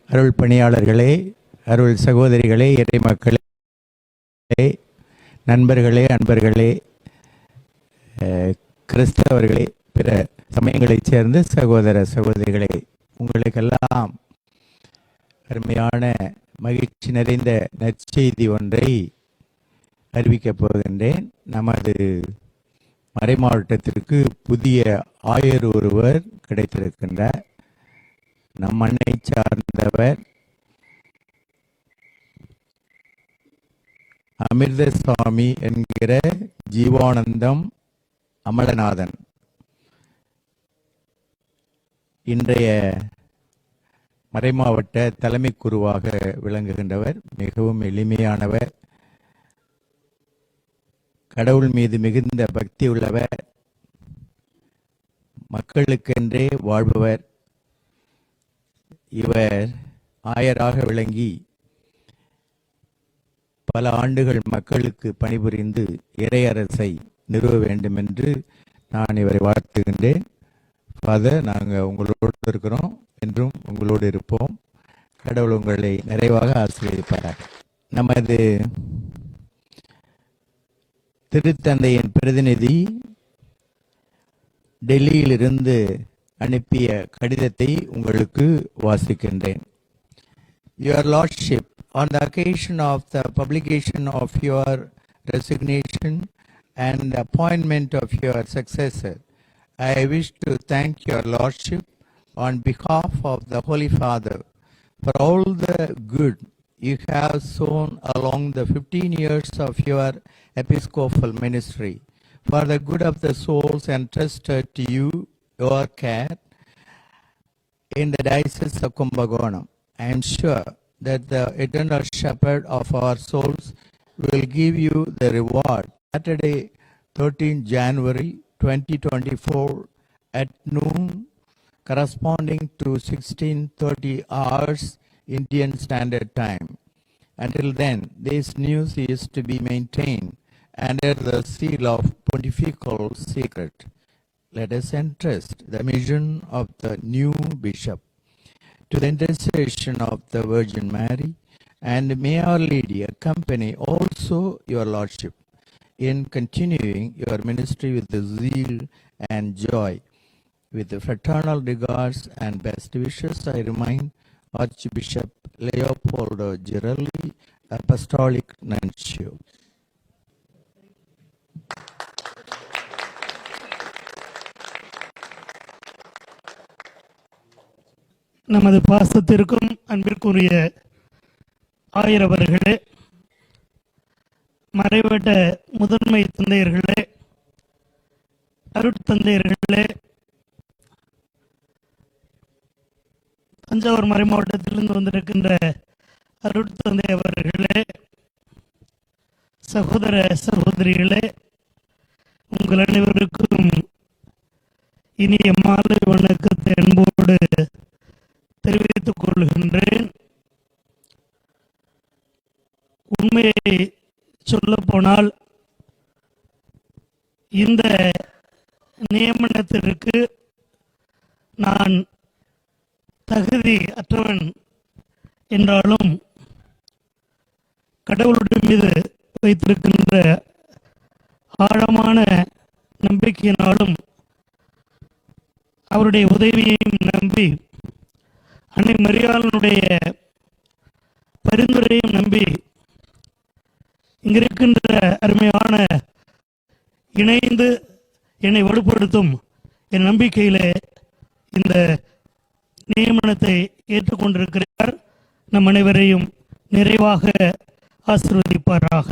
அருள் பணியாளர்களே, அருள் சகோதரிகளே, இறை மக்களே, நண்பர்களே, அன்பர்களே, கிறிஸ்தவர்களே, பிற சமயங்களைச் சேர்ந்த சகோதர சகோதரிகளே, உங்களுக்கெல்லாம் அருமையான மகிழ்ச்சி நிறைந்த நற்செய்தி ஒன்றை அறிவிக்கப் போகின்றேன். நமது மறைமாவட்டத்திற்கு புதிய ஆயர் ஒருவர் கிடைத்திருக்கின்றார். நம் மண்ணை சார்ந்தவர் அமிர்தசுவாமி என்கிற ஜீவானந்தம் அமலநாதன். இன்றைய மறைமாவட்ட தலைமை குருவாக விளங்குகின்றவர். மிகவும் எளிமையானவர், கடவுள் மீது மிகுந்த பக்தி உள்ளவர், மக்களுக்கென்றே வாழ்பவர். இவர் ஆயராக விளங்கி பல ஆண்டுகள் மக்களுக்கு பணிபுரிந்து இறையரசை நிறுவ வேண்டும் என்று நான் இவரை வாழ்த்துகின்றேன். ஃபாதர், நாங்கள் உங்களோடு இருக்கிறோம், என்றும் உங்களோடு இருப்போம். கடவுள் உங்களை நிறைவாக ஆசீர்வதிப்பார். நமது திருத்தந்தையின் பிரதிநிதி டெல்லியிலிருந்து அனுப்பிய கடிதத்தை உங்களுக்கு வாசிக்கின்றேன். Your Lordship, on the occasion of the publication of your resignation and the appointment of your successor, I wish to thank your Lordship on behalf of the Holy Father for all the good you have shown along the 15 years of your episcopal ministry, for the good of the souls entrusted to you, your care in the Diocese of Kumbakonam. I am sure that the eternal shepherd of our souls will give you the reward. Saturday, 13 January 2024 at noon, corresponding to 16:30 hours Indian Standard Time. Until then, this news is to be maintained under the seal of pontifical secret. Let us entrust the mission of the new bishop to the intercession of the Virgin Mary, and may Our Lady accompany also your Lordship in continuing your ministry with the zeal and joy. With the fraternal regards and best wishes, I remind Archbishop Leopoldo Girelli, Apostolic Nuncio. நமது பாசத்திற்கும் அன்பிற்குரிய ஆயர் அவர்களே, மறைவட்ட முதன்மை தந்தையர்களே, அருட்தந்தையர்களே, தஞ்சாவூர் மறை மாவட்டத்திலிருந்து வந்திருக்கின்ற அருட்தந்தை அவர்களே, சகோதர சகோதரிகளே, உங்கள் அனைவருக்கும் இனிய மாலை வணக்கத்தை அன்போடு தெரிவித்துக் கொள்கின்றேன். உண்மையை சொல்ல போனால் இந்த நியமனத்திற்கு நான் தகுதி அற்றவன் என்றாலும் கடவுளுடைய மீது வைத்திருக்கின்ற ஆழமான நம்பிக்கையினாலும் அவருடைய உதவியையும் நம்பி அன்னை மரியாளுடைய பரிந்துரையும் நம்பி இங்கிருக்கின்ற அருமையான இணைந்து என்னை வலுப்படுத்தும் என் நம்பிக்கையிலே இந்த நியமனத்தை ஏற்றுக்கொண்டிருக்கிறார். நம் அனைவரையும் நிறைவாக ஆசீர்வதிப்பாராக.